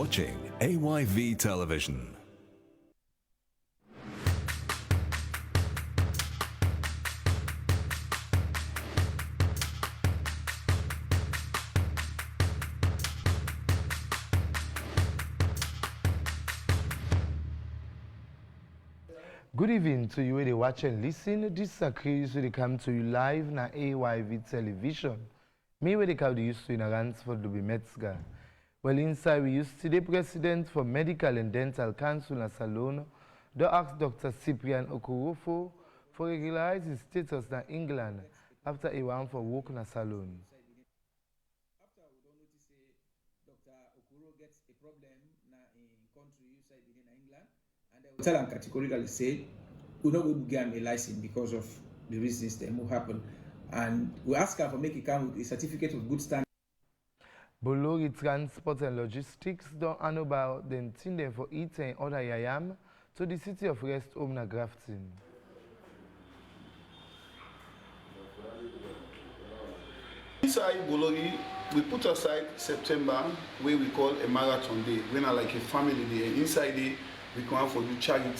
watching AYV Television. Good evening to you where they watch and listen. This is a case where they come to you live na AYV Television. Me where they come to you in a runs for the Metzger. Well, inside we use today President for Medical and Dental Council na Salone. They ask Dr. Cyprian Okorofo for regularize his status na England after he went for work na Salone. After we don't notice Dr. Okoro gets a problem na in country inside within England. And they will tell them categorically say, we don't go give them a license because of the reasons that will happen. And we ask her for make it come with a certificate of good standing. Bolori Transport and Logistics don't know about the intended for eating other yayam to the city of Rest Home na Grafton. Inside Bolori, we put aside September, where we call a marathon day, when I like a family day. Inside day, we come out for do charity.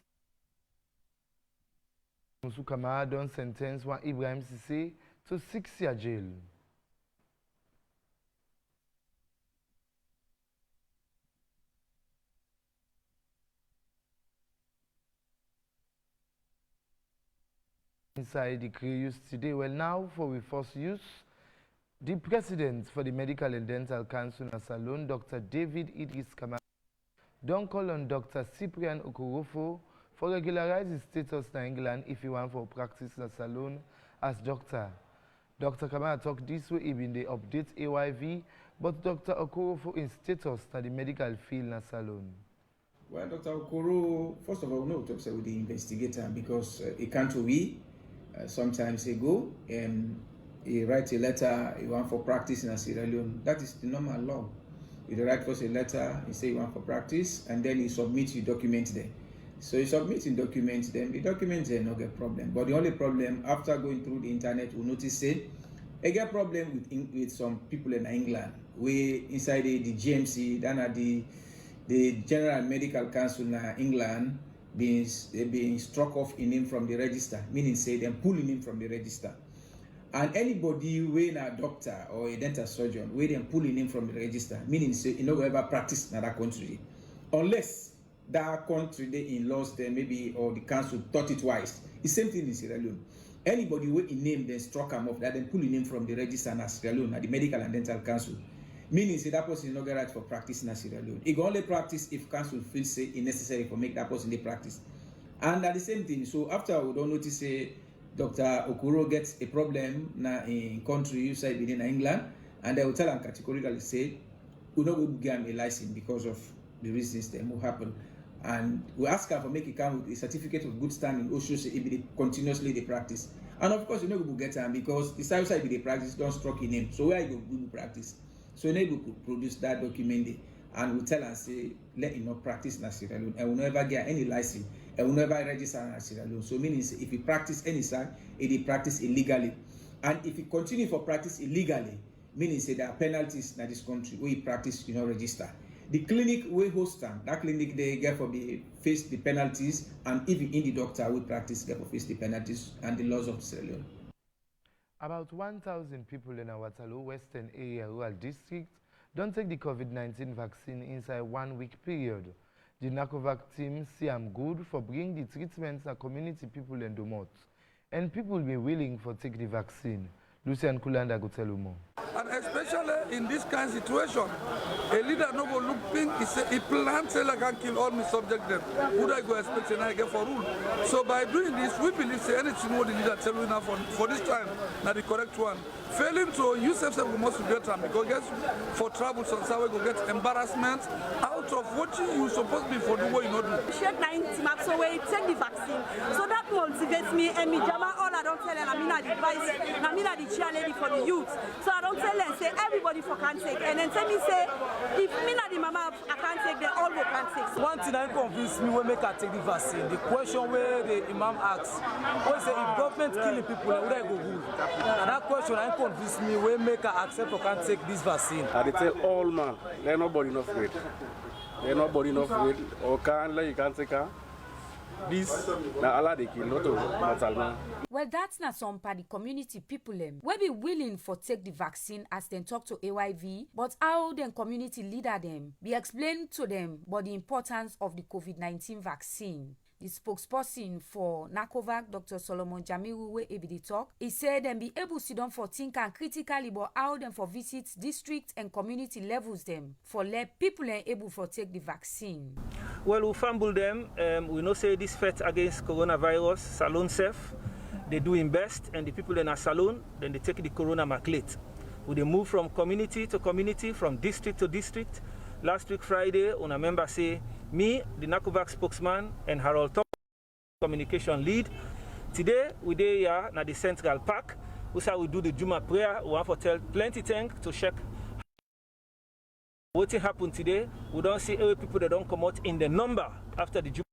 Musukama don sentence one Ibrahim Sise to 6-year jail. Inside the crew used today. Well, now for we first use the president for the Medical and Dental Council na Salone, Dr. David Idris Kamara, don't call on Dr. Cyprian Okorofo for regularize his status in England if he want for practice na Salone as doctor. Dr. Kamara talk this way even they update AYV, but Dr. Okorofo in status na the medical field na Salone. Well, Dr. Okoro, first of all, no talks with the investigator because he can't we sometimes ago he writes a letter, he want for practice in Sierra Leone. That is the normal law. You write first a letter, you say you want for practice, and then you submit your document there. So you submit your documents, then the documents there no get problem. But the only problem after going through the internet, we notice say I get problem with some people in England. We inside the GMC, then at the General Medical Council in England being struck off in him from the register, meaning say them pulling him from the register. And anybody when a doctor or a dental surgeon where them pulling him from the register, meaning say you know ever practice in that country, unless that country they in laws there maybe or the council thought it wise. The same thing in Sierra Leone. Anybody where in name then struck him off that then pulling him from the register in Sierra Leone at the Medical and Dental Council, meaning say that person is not get right for practice in Sierra Leone. He can only practice if council feels say it's necessary for make that person they practice. And at the same thing, so after we don't notice say Dr. Okoro gets a problem na in country inside within England, and they will tell him categorically say, we don't go give him a license because of the reasons that will happen. And we ask her for make it come with a certificate of good standing, also say if they continuously they practice. And of course, you know we will get him because the side they practice don't struck in him. So where you go practice? So you know we could produce that document there, and we tell her say let him not practice in Sierra Leone and will never get any license. I will never register in Sierra Leone. So meaning if he practice any side, he practice illegally. And if he continue for practice illegally, meaning say there are penalties in this country where he practice, you know, register. The clinic we host them, that clinic they get for the face the penalties, and even in the doctor we practice get for face the penalties and the laws of Sierra Leone. About 1,000 people in our Waterloo Western Area Rural District don't take the COVID-19 vaccine inside 1 week period. The NaCOVERC team see I'm good for bringing the treatments to community people in Domot. And people will be willing for take the vaccine. Lucian Kulanda go tell you more. And especially in this kind of situation, a leader no go look pink, he plans say like I can kill all my subject them. Would I go expect and I get for rule? So by doing this, we believe say anything what the leader tell you now for this time, now the correct one. Failing to use themselves we must get them because guess for trouble some we go get embarrassment out of what you supposed to be for the way you not do. Shake 90 maps so we take the vaccine. So that motivates me and me jama all I don't tell them I mean the advice, I mean the cheerleader for the youth. So I don't tell them say everybody for can take and then tell me say if me not the mama I can't take they all go can take. So one thing that convince me when make I take the vaccine, the question where the imam asks, when say if government killing people, would I go good? And that question I convince me when make I accept or can't take this vaccine. I tell all man, let nobody not afraid. nobody no afraid or can like you can't take her. This na Allah they kill not of Well, that's not some part the community people will be willing for take the vaccine as they talk to AYV, but how the community leader them be explained to them about the importance of the COVID-19 vaccine. The spokesperson for NaCOVERC, Dr. Solomon Jamiru, we able talk, he said them be able to sit down for think and critically about how them for visit district and community levels them for let people able for take the vaccine. Well, we fumble them. We know say this fight against coronavirus, salon safe. They do in best, and the people in a salon, then they take the corona maclate. They move from community to community, from district to district. Last week Friday, on a member say, me, the NaCOVERC spokesman, and Harold Top, communication lead. Today, we dey here at the Central Park. We say we do the Juma prayer. We want to tell plenty things to check what happened today. We don't see any people that don't come out in the number after the Juma.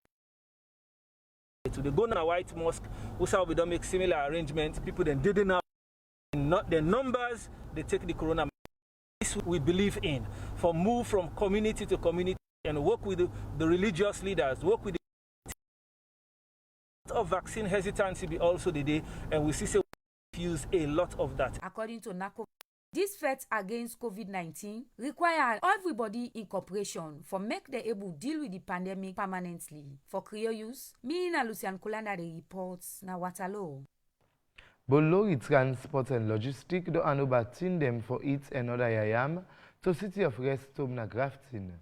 To the Gona White Mosque, we say we don't make similar arrangements. People then didn't have not the numbers. They take the corona. This we believe in. For move from community to community and work with the religious leaders, work with the of vaccine hesitancy be also the day, and we see say we use a lot of that. According to NaCOVERC, this fight against COVID-19 require everybody in cooperation for make them able deal with the pandemic permanently. For Creole use, me and Lucian Kulanda the reports na Waterloo. Bolori Transport and Logistics do anobatin them for it and other yayam to City of Rest home na Grafton.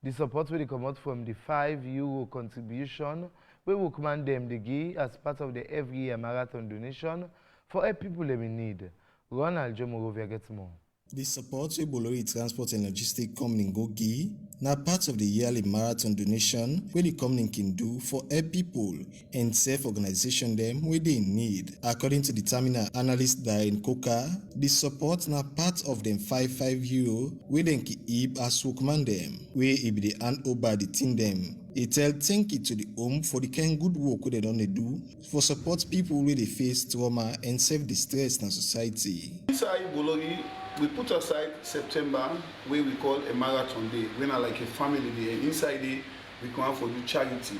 The support will come out from the €5 contribution we will command them the give as part of the every year marathon donation for all people them in need. Ronald Jomorovia gets more. The support we Bolori Transport and Logistics Company go give na part of the yearly marathon donation where the company can do for all people and self-organization them where they need. According to the terminal analyst Darren Coker, the support na part of them €5 where they can keep as workman them, where it be the hand over the team them. He tell thank you to the home for the kind good work they don't do for support people where they face trauma and self-distress in society. Inside Bolori, we put aside September where we call a marathon day, when are like a family day, and inside it we come for do charity.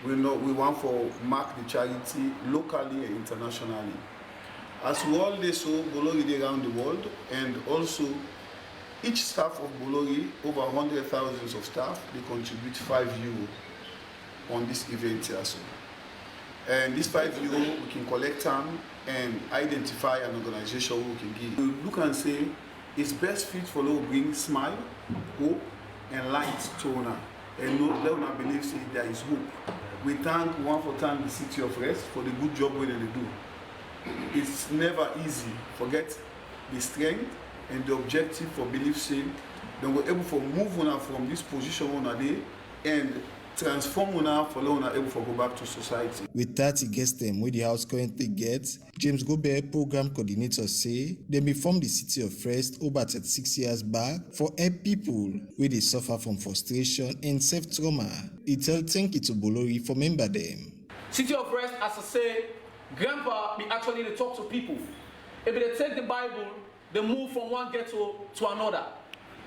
We want for mark the charity locally and internationally. As we all do so, Bolori day around the world, and also each staff of Bolori, over 100,000 of staff, they contribute €5 on this event here. So. And this €5 we can collect them and identify an organization we can give. We look and say it's best fit for those bring smile, hope, and light to Ona. And Leone believes there is hope. We thank the City of Rest for the good job they do. It's never easy. Forget the strength and the objective for belief saying then we're able to move on from this position on a day and transform on for Leone able to go back to society. With 30 guests them where the house currently gets, James Gobert, program coordinator, say they may form the City of Rest over 36 years back for help people where they suffer from frustration and self-trauma. He tell thank you to Bolori for member them. City of Rest, as I say, Grandpa be actually they talk to people. If they take the Bible, they move from one ghetto to another.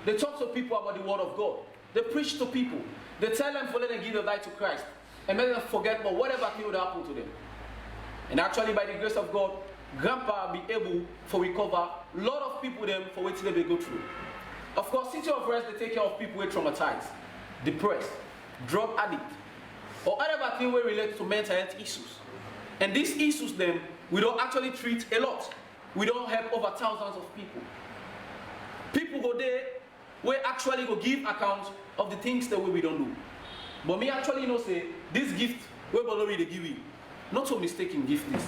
They talk to people about the word of God. They preach to people. They tell them for let them give their life to Christ and make them forget about whatever thing would happen to them. And actually, by the grace of God, Grandpa be able to recover a lot of people them for which they go through. Of course, City of Rest, they take care of people who are traumatized, depressed, drug addict, or whatever thing we relate to mental health issues. And these issues then, we don't actually treat a lot. We don't help over thousands of people. People go there, we actually go give account of the things that we don't do. But me actually say, this gift, we Bolori they give you. Not so mistaken gift this.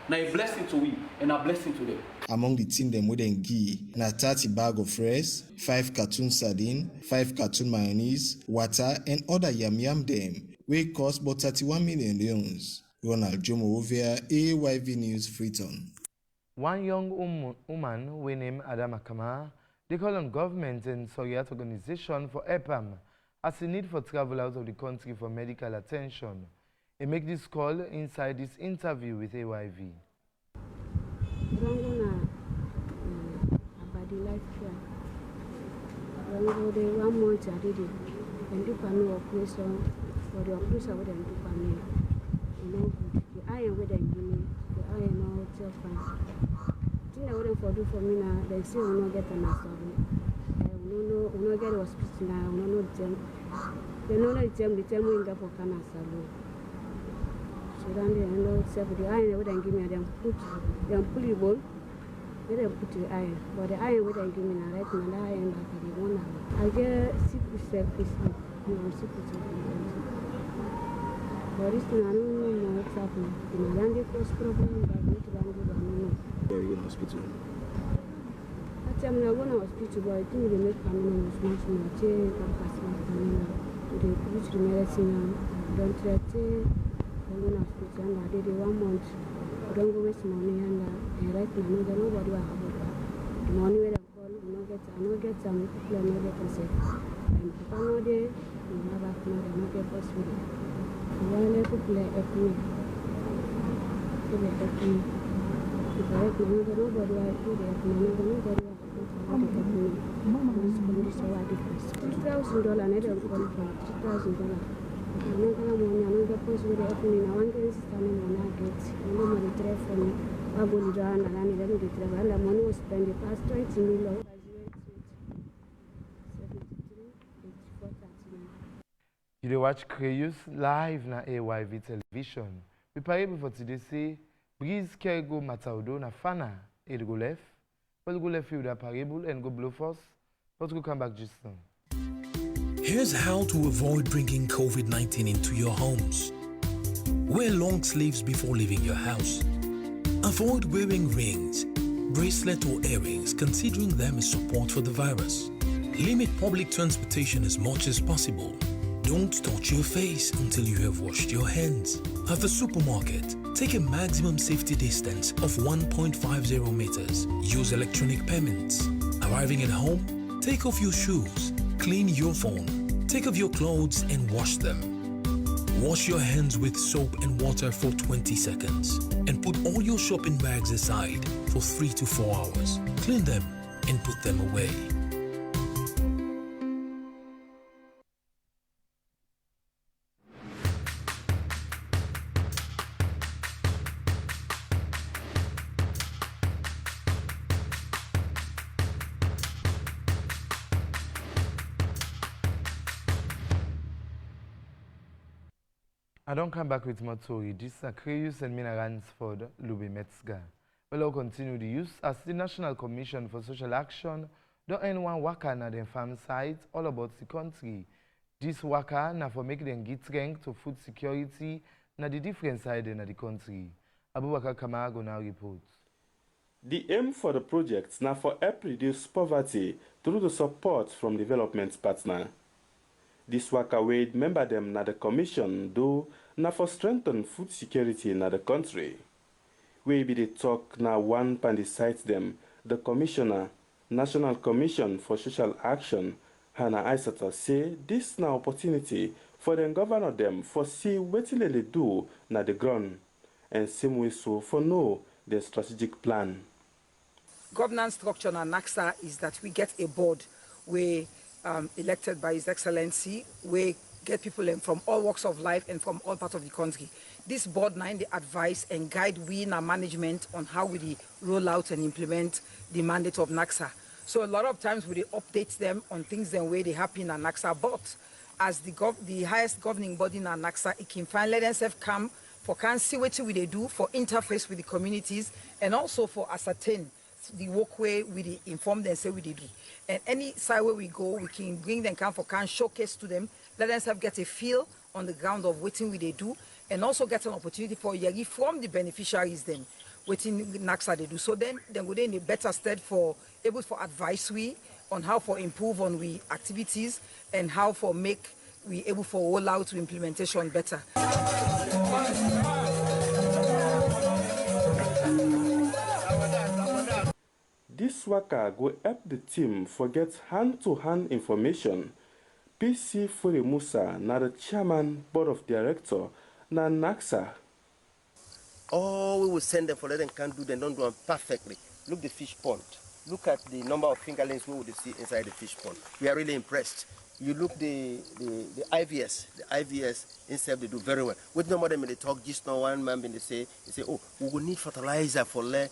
Now a blessing to we and a blessing to them. Among the team them we then give na 30 bag of rice, 5 carton sardine, 5 carton mayonnaise, water and other yam them. We cost about 31 million leons. Ronald Jomorovia, AYV News, Freetown. One young woman who named Adama Kama, they call on government and Soriat organization for EPAM as a need for travel out of the country for medical attention. They make this call inside this interview with AYV. and do for me operation, for the operation with them do for me. You know, the iron with them give me, the iron all tell fast. Thing I wouldn't for do for me now, they say we not get an answer. We not get hospital now, we not them. They know the tell me in for cancer. So then they know except the iron with them give me, them pull it ball. They don't put the iron, but the iron with them give me now, right now, the iron back at the 1 hour. I get sick with self-esteem. I'm sick with self-esteem. But this thing, I don't know what's happening. In a land, cause problem, but not to land, I don't know. Where are you in hospital? I tell me, I go to hospital, but I think they make family much more. They can pass my family. They put the medicine, don't try to go to hospital, and I did it 1 month. I don't go waste money, and right now, nobody will have it. The money where I call, I don't get some people, I don't get myself. And if I know they, I have a plan, I don't get possible. Well, people help me. They help me. If I help me, nobody will do it. Nobody will help me. This is what it is. $2,000, I don't call for $2,000. I don't get money, I don't get possible to help me. I want to stand in when I get. I know my retrieve for me. I go down and I need to retrieve. And the money was spent the past 20 million. You watch Creus live na AYV television. Preparez for today say, Breeze Kergo Mataudo na Fana, et go left. Well, go left you da parable and go blow first. But go come back just now. Here's how to avoid bringing COVID-19 into your homes. Wear long sleeves before leaving your house. Avoid wearing rings, bracelet or earrings, considering them as support for the virus. Limit public transportation as much as possible. Don't touch your face until you have washed your hands. At the supermarket, take a maximum safety distance of 1.50 meters. Use electronic payments. Arriving at home, take off your shoes. Clean your phone. Take off your clothes and wash them. Wash your hands with soap and water for 20 seconds. And put all your shopping bags aside for 3 to 4 hours. Clean them and put them away. I don't come back with more story. This is Creus and Mina Ransford, Lube Metzger. Well, I'll continue the use as the National Commission for Social Action don't anyone worker na them farm sites all about the country. This worker na for make them get strength to food security na the different side in the country. Abubakar Kamago now reports. The aim for the project now for help reduce poverty through the support from development partner. This worker weighed member them na the commission do na for strengthen food security na the country. We be the talk na one pan site them, the commissioner, National Commission for Social Action, Hannah Isata say this na opportunity for the governor them for see what they do na the ground and same way so for know the strategic plan. Governance structure na NACSA is that we get a board where elected by His Excellency, we get people from all walks of life and from all parts of the country. This board now they advise and guide we in our management on how we roll out and implement the mandate of NACSA. So a lot of times we update them on things the way they happen in NACSA, but as the highest governing body in NACSA, it can find let themselves come for can see what they do for interface with the communities and also for ascertain the walkway we inform them say we do. And any side where we go, we can bring them come for can showcase to them, let them get a feel on the ground of what we they do, and also get an opportunity for Yagi from the beneficiaries then, what in NACSA they do. So then we're in a better stead for able for advisory on how for improve on we activities and how for make we able for roll out to implementation better. This worker go help the team forget hand-to-hand information. PC Fure Musa, na the chairman, board of director, na NACSA. All we will send them for let them can do, they don't do them perfectly. Look the fish pond. Look at the number of fingerlings we would see inside the fish pond. We are really impressed. you look the IVS, instead they do very well. With no more than they talk just now one man they say, oh, we will need fertilizer for the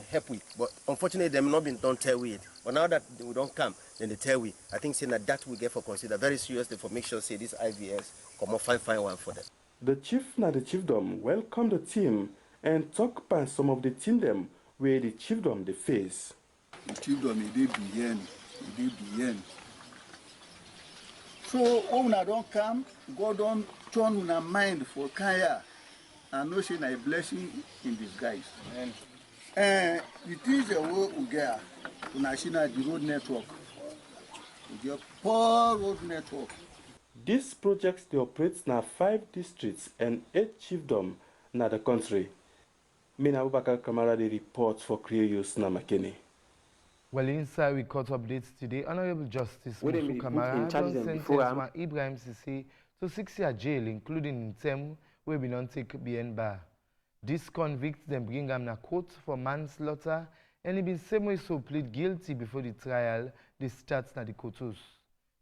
help with. But unfortunately they have not been done tell we. But now that we don't come, then they tell we. I think saying that we get for consider very seriously for make sure say this IVS come on fine one for them. The chief na the chiefdom welcome the team and talk about some of the team them where the chiefdom they face. The chiefdom they behind. So when I don't come, God don't turn una mind for Kaya and no say a blessing in disguise. And it is a work we get national the road network. We get poor road network. These projects they operate na 5 districts and 8 chiefdom na the country. Mina Abubakar Kamara the report for Creators na Makeni. Well, inside we caught updates today. Honorable Justice Musu Kamara don sentence one Ibrahim Sisi to 6-year jail, including in term where we don't take BN bar. This convict then bring him na court for manslaughter, and he been same way so plead guilty before the trial. This starts na the courthouse.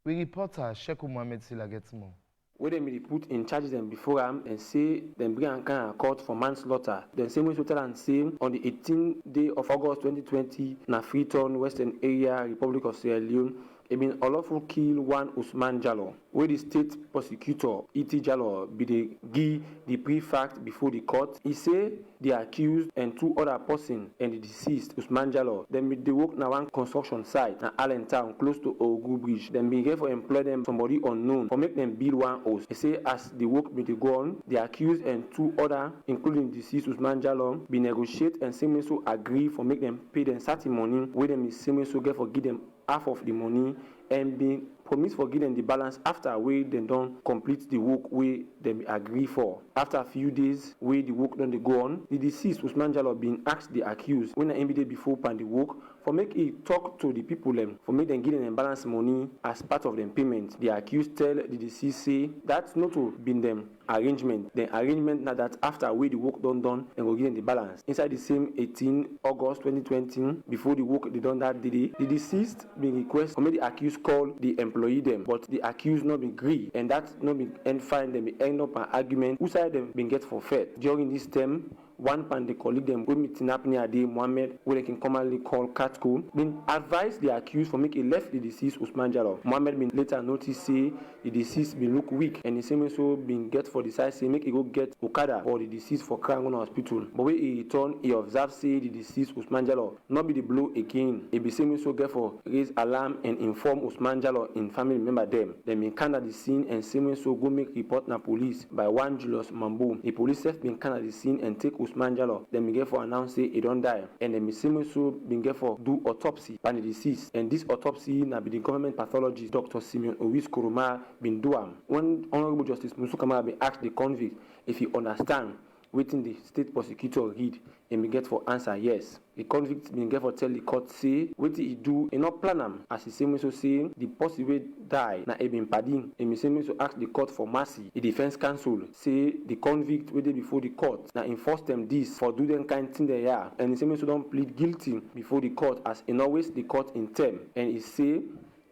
We reporter Sheku Mohammed Sila gets more. Where they be put in charge them before and say them bring an kind of court for manslaughter. Then same way to tell and say on the 18th day of August 2020 na Freetown, Western Area, Republic of Sierra Leone, it been unlawful kill one Usman Jallo, where the state prosecutor E.T. Jallo be the pre-fact before the court. He say the accused and 2 other persons and the deceased Usman Jallo, then they work na one construction site na Allentown close to Ogu Bridge. Then be here for employ them somebody unknown for make them build one house. He say as the work be go on, the accused and 2 other, including deceased Usman Jallo, be negotiate and same so agree for make them pay them certain money, where them is same so get for give them half of the money and be promise for giving the balance after we then don't complete the work we them agree for. After a few days we the work done they go on, the deceased Usman Jallo being asked the accused when I day before pan the work for make it talk to the people them for make them give them balance money as part of them payment. The accused tell the deceased say that's not to been them arrangement. The arrangement now that after we the work done and go give them the balance. Inside the same 18 August 2020 before the work they done that day, the deceased being request for make the accused call the employee them, but the accused not be agree and that not be end fine them be end up an argument who side them been get forfeit. During this term, one pan the colleague them we meeting up near day Mohammed, where they can commonly call Catco, been advised the accused for make a left the deceased Usman Jallo. Mohammed been later noticed say the deceased been look weak and the same so been get for the side say make he go get Okada or the deceased for Krangon Hospital. But when he return, he observed say the deceased Usman Jallo not be the blow again. He be same so get for raise alarm and inform Usman Jallo in family member them. They been kind of the scene and same so go make report na police by one Julius Mambo. The police have been kind of the scene and take Usman Jallo. Then be get for announce say he don't die. And then same so been get for do autopsy on the deceased. And this autopsy na be the government pathologist Dr. Simeon Owis Kuruma been do am. When Honorable Justice Musu Kamara be asked the convict if he understand waiting the state prosecutor read and be get for answer yes. The convict been get for tell the court say waiting he do he not plan am as he same so say the person wey die na he been pardon and he same so ask the court for mercy. The defense counsel say the convict wey dey before the court na enforce them this for do them kind thing they are and he same so don't plead guilty before the court as in always the court in term and he say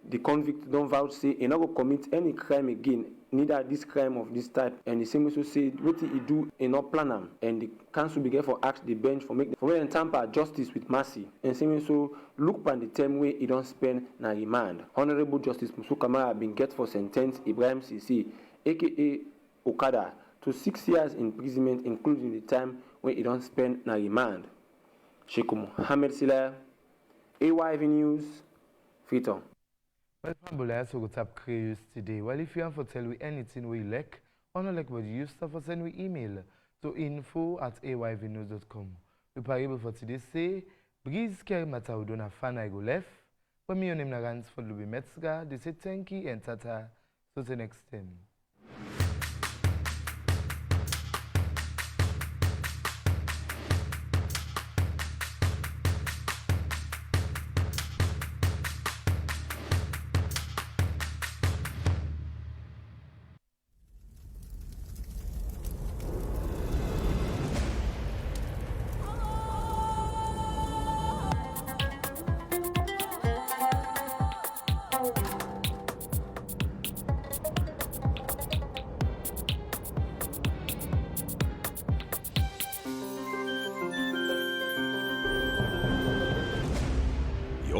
the convict don't vouch say he not go commit any crime again, neither this crime of this type. And the same also say what he do he not plan am and the council begin for ask the bench for make for when tamper justice with mercy and same also look pan the term way he don't spend na remand. Honorable Justice Musu Kamara been get for sentence Ibrahim Sisi aka Okada to 6 years imprisonment including the time when he don't spend na remand. Sheikh Mohammed Sila, AYV News, Freetown. Well, Pambola, I also tap Creators today. Well, if you want to tell me anything we like, or not like what you use stuff, send me email to info@ayvnews.com. We are able for today say, Breeze care matter we don't have fun I go left. But me on him na runs for Lubi Metzger, they say thank you and tata. So the next time.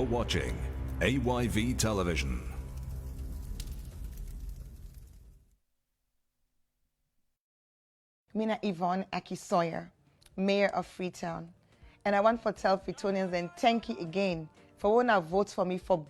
You're watching AYV Television. Mina Yvonne Aki-Sawyer, Mayor of Freetown. And I want to tell Freetonians and thank you again for when I vote for me for